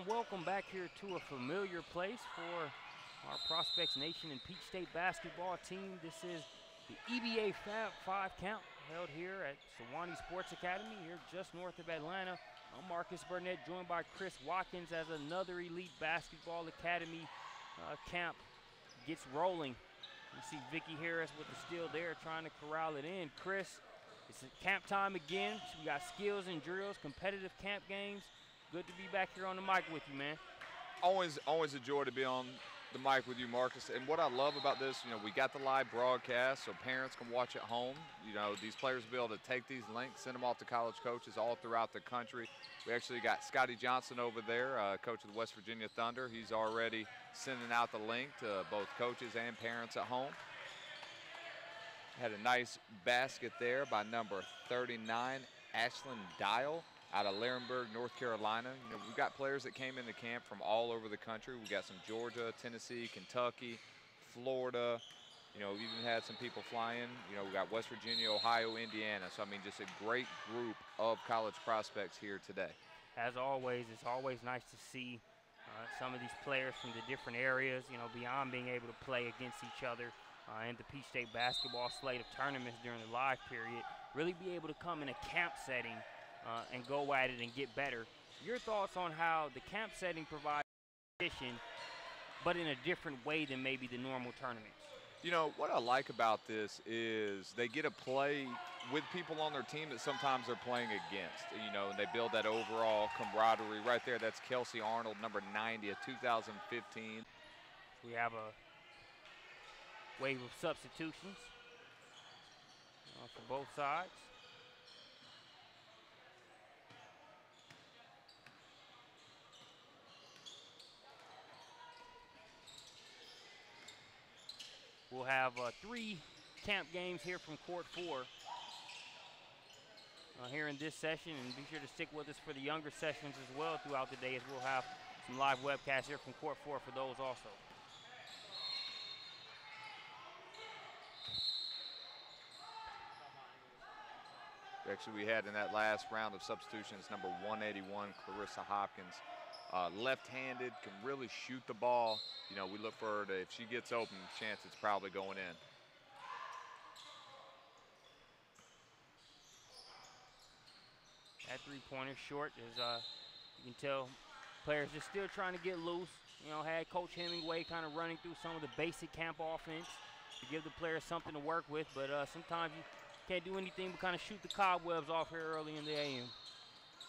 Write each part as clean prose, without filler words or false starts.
warm welcome back here to a familiar place for our Prospects Nation and Peach State basketball team. This is the EBA Fab 5 count held here at Sewanee Sports Academy here just north of Atlanta. I'm Marcus Burnett, joined by Chris Watkins as another Elite Basketball Academy camp gets rolling. You see Vicky Harris with the steal there trying to corral it in. Chris, it's camp time again. So we got skills and drills, competitive camp games. Good to be back here on the mic with you, man. Always a joy to be on the mic with you, Marcus. And what I love about this, we got the live broadcast so parents can watch at home. These players will be able to take these links, send them off to college coaches all throughout the country. We actually got Scotty Johnson over there, coach of the West Virginia Thunder. He's already sending out the link to both coaches and parents at home. Had a nice basket there by number 39, Ashlyn Dial, out of Laurinburg, North Carolina. We've got players that came into camp from all over the country. We got some Georgia, Tennessee, Kentucky, Florida. We've even had some people flying. We got West Virginia, Ohio, Indiana. So, just a great group of college prospects here today. As always, it's always nice to see some of these players from the different areas, beyond being able to play against each other in the Peach State basketball slate of tournaments during the live period, really be able to come in a camp setting and go at it and get better. Your thoughts on how the camp setting provides competition, but in a different way than maybe the normal tournaments? What I like about this is they get to play with people on their team that sometimes they're playing against, and they build that overall camaraderie. Right there, that's Kelsey Arnold, number 90 of 2015. We have a wave of substitutions for both sides. We'll have 3 camp games here from Court 4 here in this session, and be sure to stick with us for the younger sessions as well throughout the day, as we'll have some live webcasts here from Court 4 for those also. Actually, we had in that last round of substitutions number 181, Clarissa Hopkins. Left-handed, can really shoot the ball. We look for her to, if she gets open, chance it's probably going in. That three-pointer short is, you can tell players just still trying to get loose. Had Coach Hemingway kind of running through some of the basic camp offense to give the players something to work with, but sometimes you can't do anything but kind of shoot the cobwebs off here early in the AM.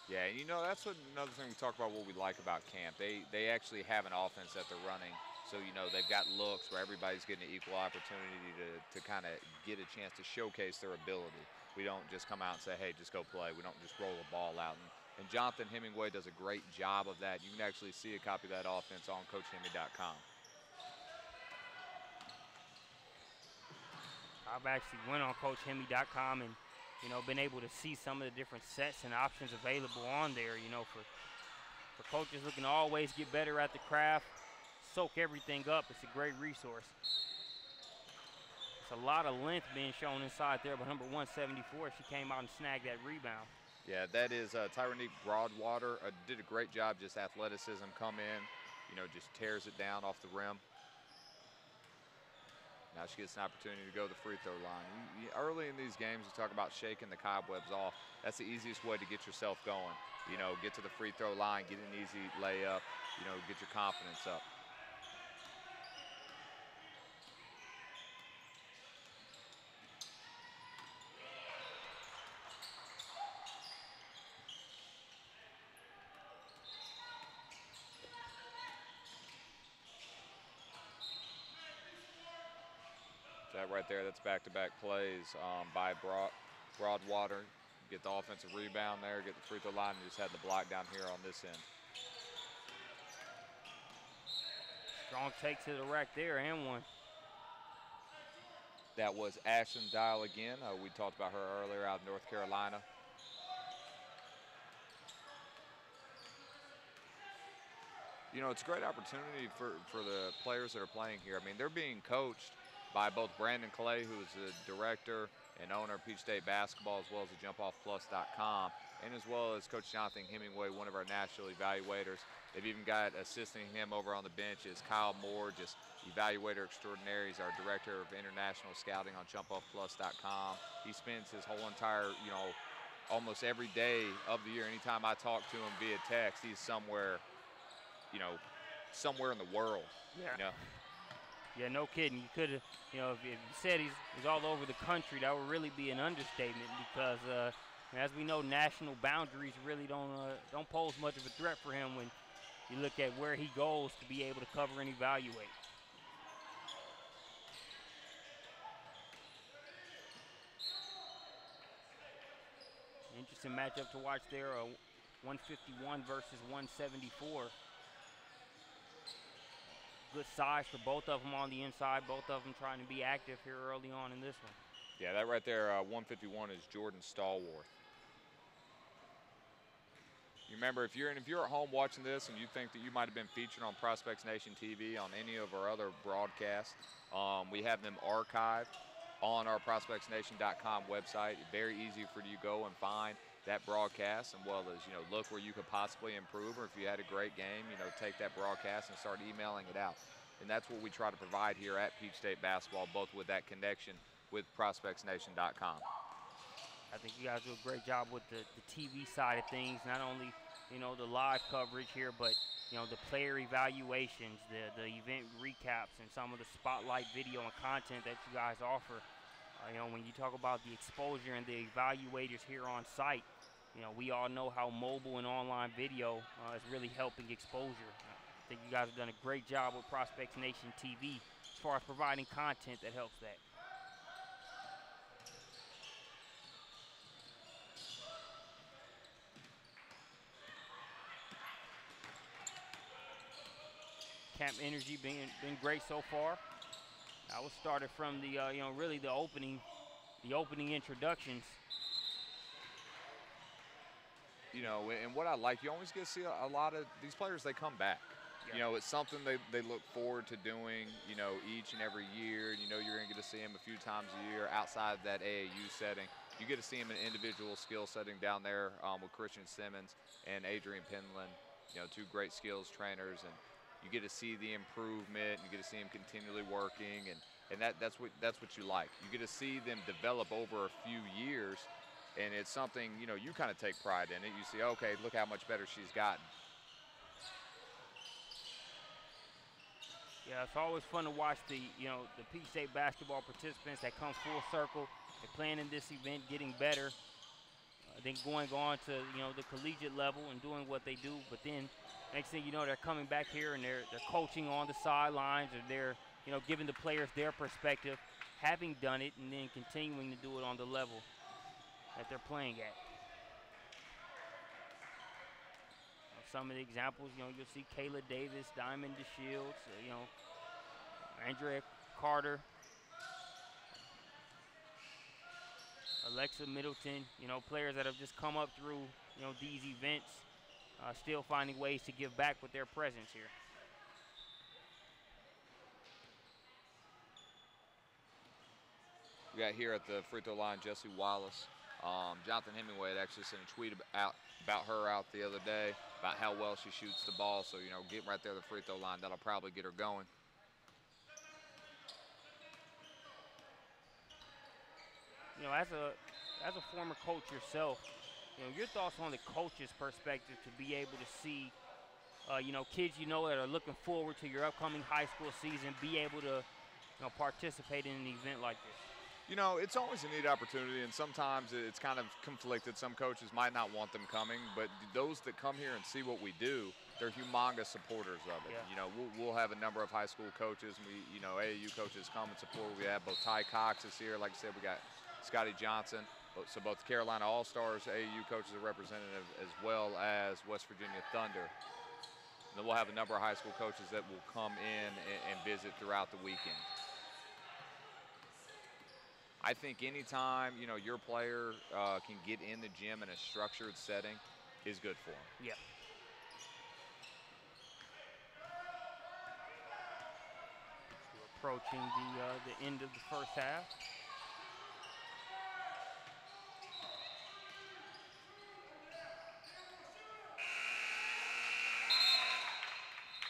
Yeah, that's another thing we talk about what we like about camp. They actually have an offense that they're running. So, they've got looks where everybody's getting an equal opportunity to kind of get a chance to showcase their ability. We don't just come out and say, hey, just go play. We don't just roll the ball out. And Jonathan Hemingway does a great job of that. You can actually see a copy of that offense on CoachHemi.com. I've actually went on CoachHemi.com and been able to see some of the different sets and options available on there, for coaches looking to always get better at the craft, soak everything up. It's a great resource. It's a lot of length being shown inside there, but number 174, she came out and snagged that rebound. Yeah, that is Tyrannique Broadwater. Did a great job, just athleticism, come in, just tears it down off the rim. Now she gets an opportunity to go to the free throw line. Early in these games, you talk about shaking the cobwebs off. That's the easiest way to get yourself going. Get to the free throw line, get an easy layup, get your confidence up. That right there, that's back-to-back plays by Broadwater. Get the offensive rebound there, get the free throw line, and just had the block down here on this end. Strong take to the rack there, and one. That was Ashlyn Dial again. We talked about her earlier out of North Carolina. It's a great opportunity for the players that are playing here. They're being coached by both Brandon Clay, who is the director and owner of Peach State Basketball, as well as the JumpOffPlus.com. and as well as Coach Jonathan Hemingway, one of our national evaluators. They've even got assisting him over on the bench is Kyle Moore, just evaluator extraordinaire. He's our director of international scouting on jumpoffplus.com. He spends his whole entire, almost every day of the year, anytime I talk to him via text, he's somewhere, somewhere in the world. Yeah. Yeah, no kidding. You could have, if you said he's all over the country, that would really be an understatement because, as we know, national boundaries really don't pose much of a threat for him when you look at where he goes to be able to cover and evaluate. Interesting matchup to watch there, 151 versus 174. Good size for both of them on the inside, both of them trying to be active here early on in this one. Yeah, that right there, 151 is Jordan Stallworth. You remember, if you're at home watching this and you think that you might have been featured on Prospects Nation TV on any of our other broadcasts, we have them archived on our prospectsnation.com website. Very easy for you to go and find that broadcast, and well as look where you could possibly improve, or if you had a great game, take that broadcast and start emailing it out. And that's what we try to provide here at Peach State basketball, both with that connection with prospectsnation.com. I think you guys do a great job with the TV side of things, not only, the live coverage here, but, the player evaluations, the event recaps, and some of the spotlight video and content that you guys offer. When you talk about the exposure and the evaluators here on site, we all know how mobile and online video is really helping exposure. I think you guys have done a great job with Prospects Nation TV as far as providing content that helps that. Camp energy been great so far. I was started from the really the opening introductions. And what I like, you always get to see a lot of these players. They come back. Yeah. It's something they look forward to doing. Each and every year. You're going to get to see them a few times a year outside of that AAU setting. You get to see them in individual skill setting down there with Christian Simmons and Adrian Penland. Two great skills trainers, and you get to see the improvement. You get to see them continually working, and that's what you like. You get to see them develop over a few years, and it's something you kind of take pride in it. You see, okay, look how much better she's gotten. Yeah, it's always fun to watch the Peach State basketball participants that come full circle. They're playing in this event, getting better, then going on to the collegiate level and doing what they do. But then next thing you know, they're coming back here and they're coaching on the sidelines, or they're giving the players their perspective, having done it, and then continuing to do it on the level that they're playing at. Some of the examples, you'll see Kayla Davis, Diamond DeShields, Andrea Carter, Alexa Middleton, players that have just come up through, these events, still finding ways to give back with their presence here. We got here at the free throw line Jesse Wallace. Jonathan Hemingway had actually sent a tweet about her out the other day, about how well she shoots the ball. So, getting right there at the free throw line, that'll probably get her going. As a former coach yourself, your thoughts on the coach's perspective to be able to see, kids that are looking forward to your upcoming high school season be able to, participate in an event like this. It's always a neat opportunity, and sometimes it's kind of conflicted. Some coaches might not want them coming, but those that come here and see what we do, they're humongous supporters of it. Yeah. We'll have a number of high school coaches, and AAU coaches come and support. We have both Ty Cox is here. Like I said, we got Scotty Johnson. So both the Carolina All-Stars AAU coaches are representative, as well as West Virginia Thunder. And then we'll have a number of high school coaches that will come in and visit throughout the weekend. I think anytime, your player can get in the gym in a structured setting is good for them. Yeah. We're approaching the end of the first half.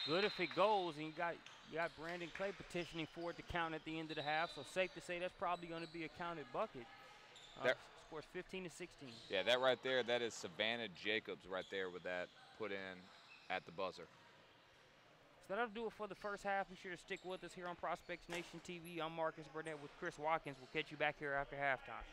good if it goes, and you got Brandon Clay petitioning for it to count at the end of the half. So safe to say that's probably going to be a counted bucket. Scores 15 to 16. Yeah, that right there, that is Savannah Jacobs right there with that put in at the buzzer. So that'll do it for the first half. Be sure to stick with us here on Prospects Nation TV. I'm Marcus Burnett with Chris Watkins. We'll catch you back here after halftime.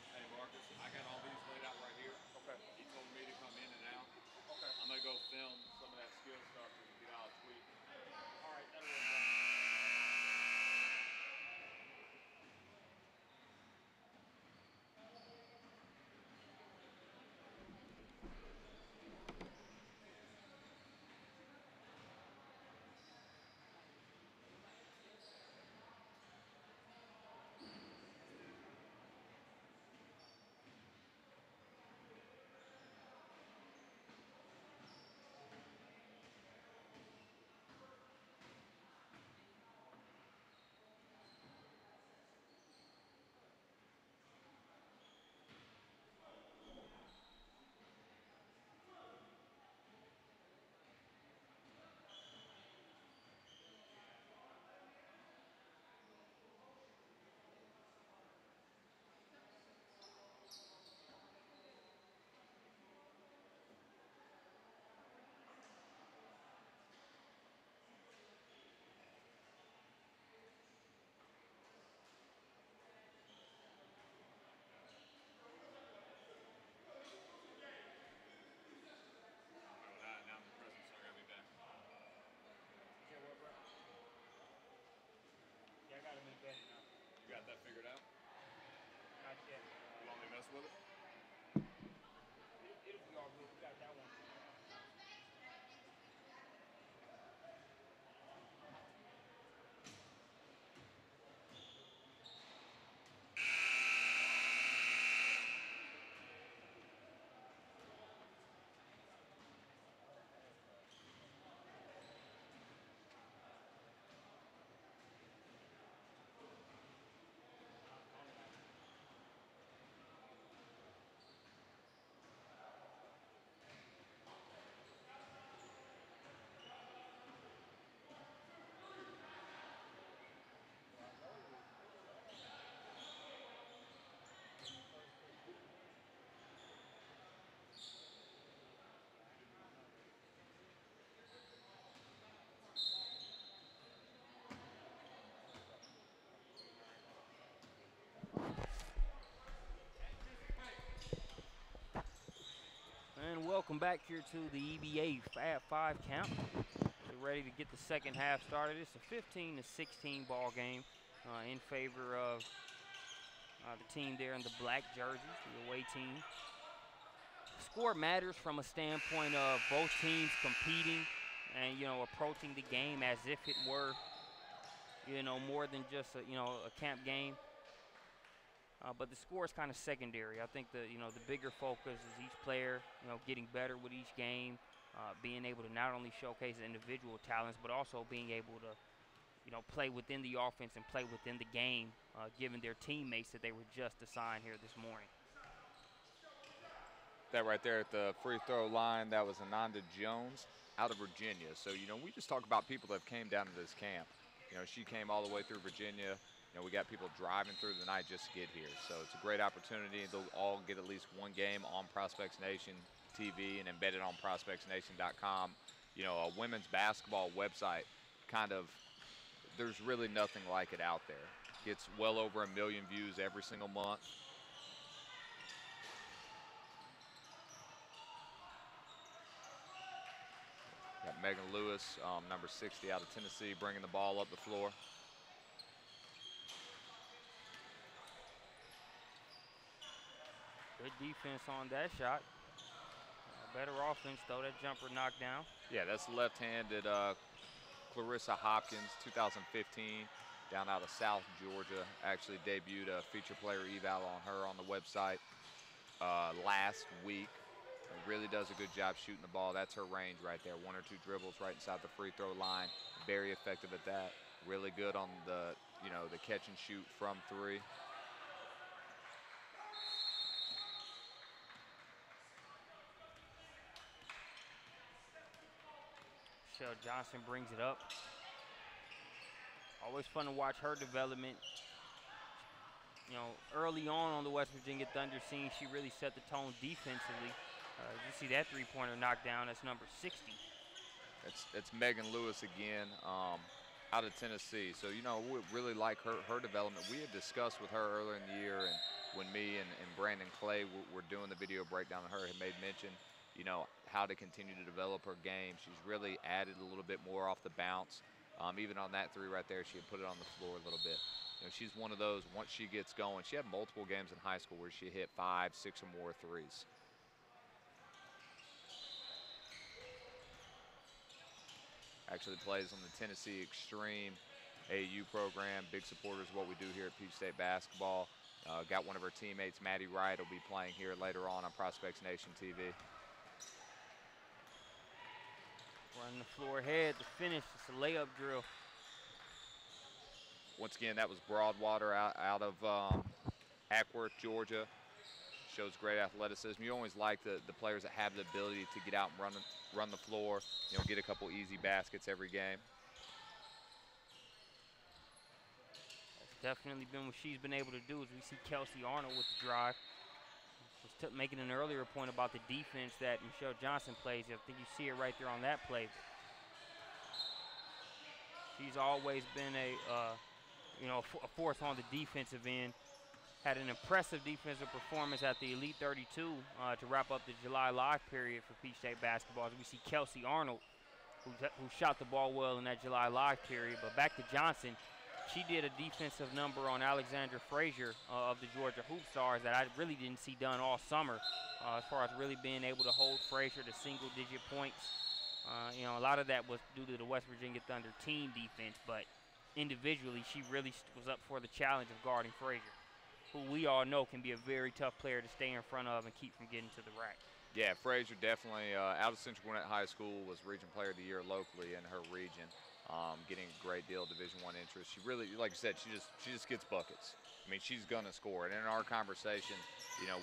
Hey, Marcus, I got all these laid out right here. Okay. He told me to come in and out. Okay. I'm going to go film some of that skill stuff and get all tweaked. All right, that'll work. You got that figured out? Not yet. You want me to mess with it? It'll be all good. We got that one. And welcome back here to the EBA Fab 5 count. We're ready to get the second half started. It's a 15 to 16 ball game in favor of the team there in the black jerseys, the away team. Score matters from a standpoint of both teams competing and, approaching the game as if it were, more than just a camp game. But the score is kind of secondary. I think the bigger focus is each player getting better with each game, being able to not only showcase individual talents but also being able to play within the offense and play within the game, given their teammates that they were just assigned here this morning. That right there at the free throw line, that was Ananda Jones out of Virginia. So, we just talk about people that came down to this camp. She came all the way through Virginia. We got people driving through the night just to get here. So it's a great opportunity. They'll all get at least one game on Prospects Nation TV and embedded on prospectsnation.com. A women's basketball website, there's really nothing like it out there. Gets well over 1 million views every single month. Got Megan Lewis, number 60 out of Tennessee, bringing the ball up the floor. Good defense on that shot. Better offense, though. That jumper knocked down. Yeah, that's left-handed Clarissa Hopkins, 2015, down out of South Georgia. Actually debuted a feature player eval on her on the website last week. Really does a good job shooting the ball. That's her range right there. 1 or 2 dribbles right inside the free throw line. Very effective at that. Really good on the, the catch and shoot from 3. Michelle Johnson brings it up. Always fun to watch her development. Early on the West Virginia Thunder scene, she really set the tone defensively. You see that three-pointer knockdown. That's number 60. It's Megan Lewis again, out of Tennessee. So, we really like her development. We had discussed with her earlier in the year, and when me and Brandon Clay were doing the video breakdown of her, had made mention, how to continue to develop her game. She's really added a little bit more off the bounce. Even on that 3 right there, she had put it on the floor a little bit. She's one of those, once she gets going, she had multiple games in high school where she hit 5, 6 or more threes. Actually plays on the Tennessee Extreme AAU program. Big supporters of what we do here at Peach State basketball. Got one of her teammates, Maddie Wright, will be playing here later on Prospects Nation TV. Running the floor ahead to finish. It's a layup drill. Once again, that was Broadwater out of Ackworth, Georgia. Shows great athleticism. You always like the players that have the ability to get out and run the floor, get a couple easy baskets every game. That's definitely been what she's been able to do. As we see Kelsey Arnold with the drive. Was making an earlier point about the defense that Michelle Johnson plays. I think you see it right there on that play. She's always been a force on the defensive end. Had an impressive defensive performance at the Elite 32 to wrap up the July Live period for Peach State basketball. As we see Kelsey Arnold, who shot the ball well in that July Live period. But back to Johnson, she did a defensive number on Alexandra Frazier of the Georgia Hoop Stars that I really didn't see done all summer, as far as really being able to hold Frazier to single-digit points. A lot of that was due to the West Virginia Thunder team defense, but individually, she really was up for the challenge of guarding Frazier, who we all know can be a very tough player to stay in front of and keep from getting to the rack. Yeah, Frazier definitely out of Central Gwinnett High School was Region Player of the Year locally in her region, getting a great deal of Division I interest. She really, like you said, she just gets buckets. I mean, she's gonna score. And in our conversation,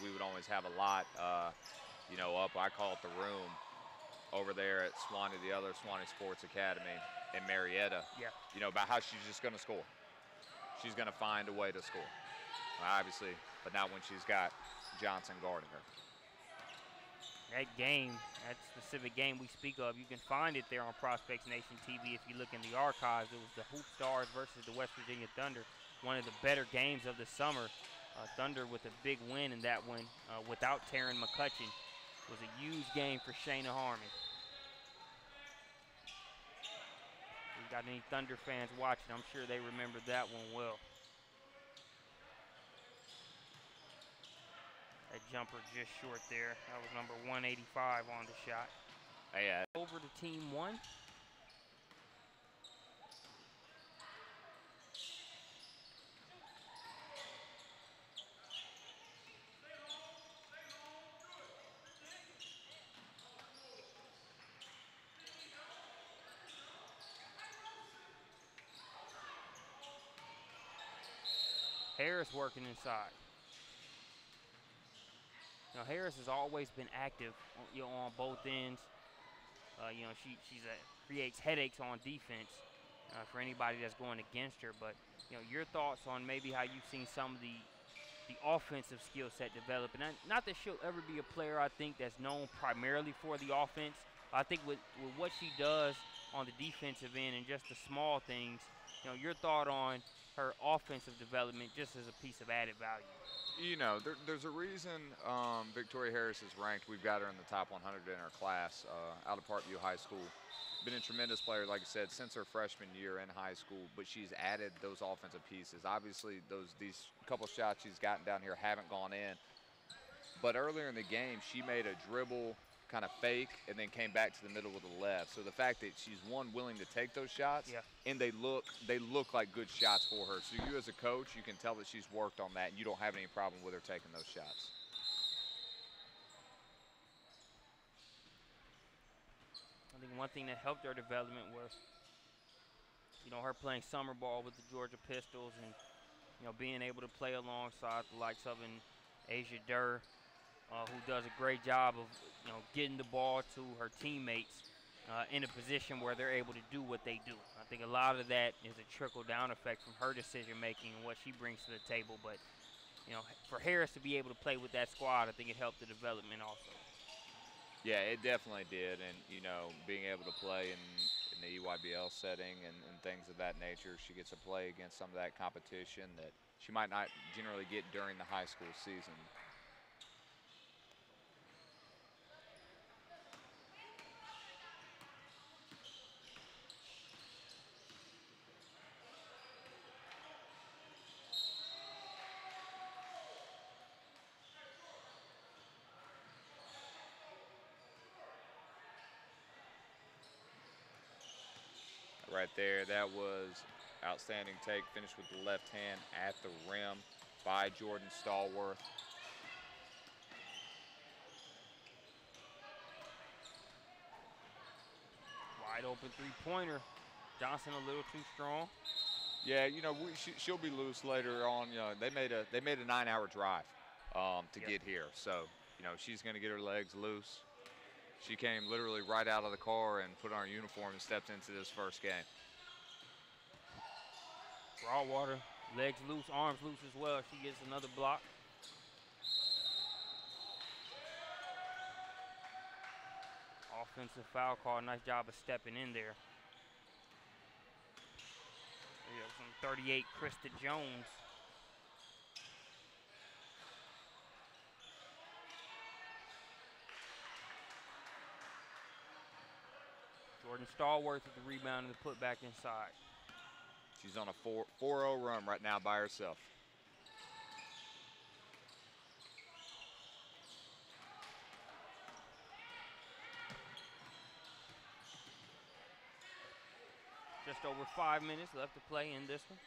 we would always have a lot, up. I call it the room over there at Swanee, the other Swanee Sports Academy in Marietta. Yeah. About how she's just gonna score. She's gonna find a way to score. Obviously, but not when she's got Johnson guarding her. That game, that specific game we speak of, you can find it there on Prospects Nation TV if you look in the archives. It was the Hoop Stars versus the West Virginia Thunder, one of the better games of the summer. Thunder with a big win in that one without Taryn McCutcheon. It was a huge game for Shayna Harmon. We got any Thunder fans watching, I'm sure they remember that one well. That jumper just short there. That was number 185 on the shot. Yeah. Over to team 1. Harris working inside. Harris has always been active, on both ends. She creates headaches on defense for anybody that's going against her. But your thoughts on maybe how you've seen some of the offensive skill set develop, and not that she'll ever be a player I think that's known primarily for the offense. I think with what she does on the defensive end and just the small things, your thought on her offensive development just as a piece of added value. There's a reason Victoria Harris is ranked. We've got her in the top 100 in our class out of Parkview High School. Been a tremendous player, like I said, since her freshman year in high school, but she's added those offensive pieces. Obviously, these couple shots she's gotten down here haven't gone in. But earlier in the game, she made a dribble kind of fake and then came back to the middle with the left. So the fact that she's willing to take those shots, yeah, and they look like good shots for her. So you as a coach, you can tell that she's worked on that, and you don't have any problem with her taking those shots. I think one thing that helped her development was, her playing summer ball with the Georgia Pistols and, being able to play alongside the likes of an Asia Durr, who does a great job of, getting the ball to her teammates in a position where they're able to do what they do. I think a lot of that is a trickle-down effect from her decision-making and what she brings to the table. But, for Harris to be able to play with that squad, I think it helped the development also. Yeah, it definitely did. And, being able to play in the EYBL setting and things of that nature, she gets to play against some of that competition that she might not generally get during the high school season. Right there, that was outstanding take. Finished with the left hand at the rim by Jordan Stallworth. Wide open three-pointer. Johnson a little too strong. Yeah, she'll be loose later on. They made a 9-hour drive to get here, so she's going to get her legs loose. She came literally right out of the car and put on her uniform and stepped into this first game. Broadwater, legs loose, arms loose as well. She gets another block. Offensive foul call. Nice job of stepping in there. Some 38, Krista Jones. Jordan Stallworth with the rebound and the putback inside. She's on a 4-0 run right now by herself. Just over 5 minutes left to play in this one.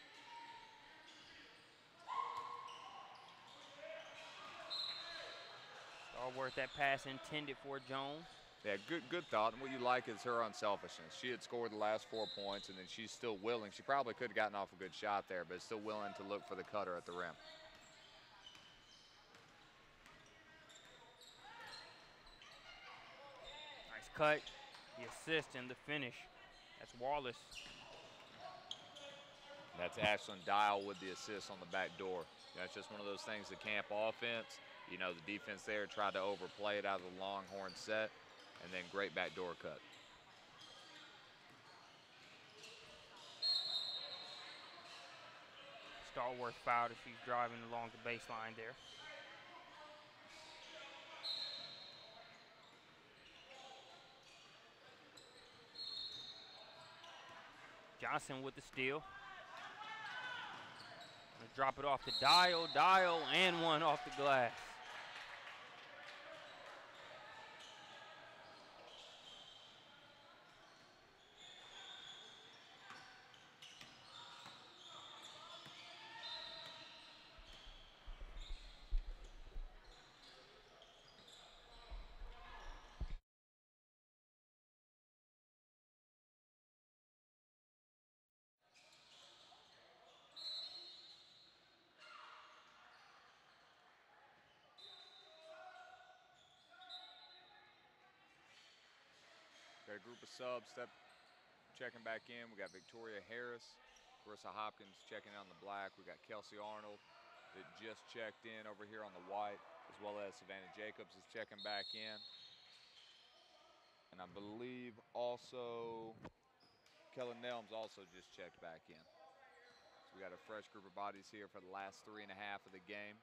Stallworth, that pass intended for Jones. Yeah, good thought. And what you like is her unselfishness. She had scored the last 4 points, and then she's still willing. She probably could have gotten off a good shot there, but still willing to look for the cutter at the rim. Nice cut. The assist and the finish. That's Wallace. That's Ashlyn Dial with the assist on the back door. It's just one of those things, the camp offense. The defense there tried to overplay it out of the Longhorn set, and then great backdoor cut. Stallworth fouled as she's driving along the baseline there. Johnson with the steal. Gonna drop it off to Dial, and one off the glass. Got a group of subs checking back in. We got Victoria Harris, Carissa Hopkins checking on the black. We got Kelsey Arnold that just checked in over here on the white, as well as Savannah Jacobs is checking back in. And I believe also Kellen Nelms also just checked back in. So we got a fresh group of bodies here for the last 3.5 of the game.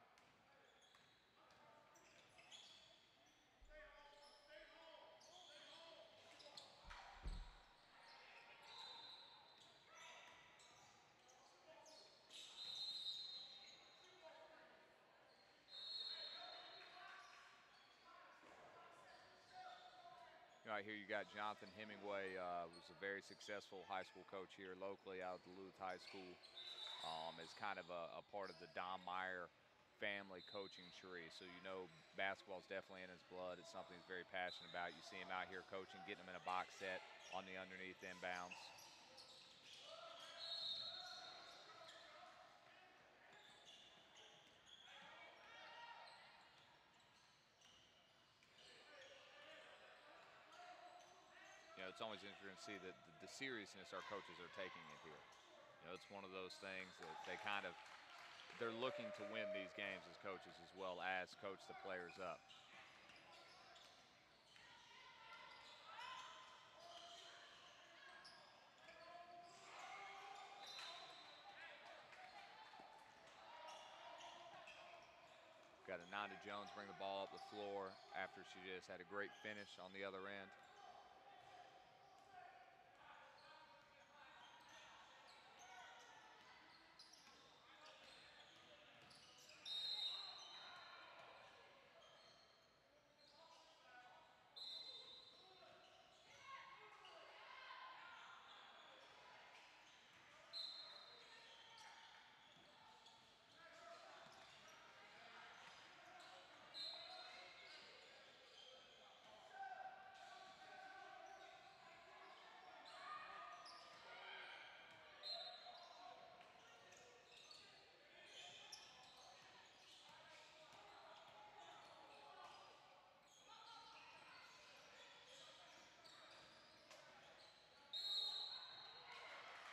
Right here you got Jonathan Hemingway, who's a very successful high school coach here locally out of Duluth High School. Is kind of a part of the Don Meyer family coaching tree. So you know basketball is definitely in his blood. It's something he's very passionate about. You see him out here coaching, getting them in a box set on the underneath inbounds. You know, it's always interesting to see the seriousness our coaches are taking it here. You know, it's one of those things that they're looking to win these games as coaches as well as coach the players up. Got Ananda Jones bring the ball up the floor after she just had a great finish on the other end.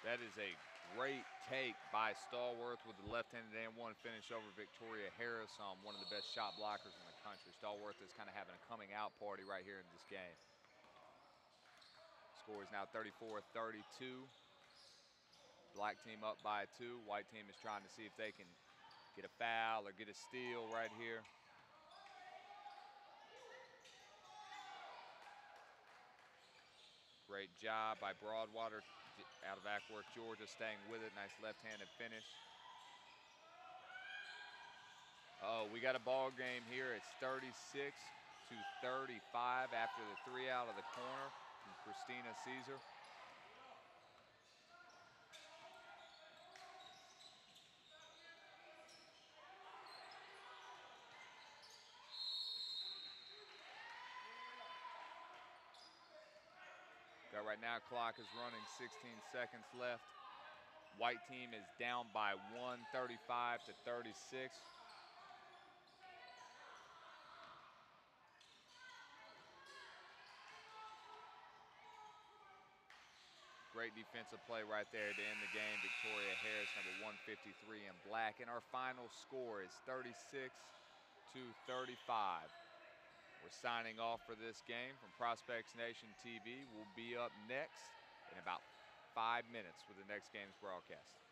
That is a great take by Stallworth with the left-handed and one finish over Victoria Harris, one of the best shot blockers in the country. Stallworth is kind of having a coming out party right here in this game. Score is now 34-32. Black team up by 2. White team is trying to see if they can get a foul or get a steal right here. Great job by Broadwater out of Ackworth, Georgia, staying with it. Nice left-handed finish. Oh, we got a ball game here. It's 36-35 after the 3 out of the corner from Christina Caesar. Got right now, clock is running, 16 seconds left. White team is down by 1, 35-36. Great defensive play right there to end the game. Victoria Harris, number 153 in black. And our final score is 36-35. We're signing off for this game from Prospects Nation TV. We'll be up next in about 5 minutes with the next game's broadcast.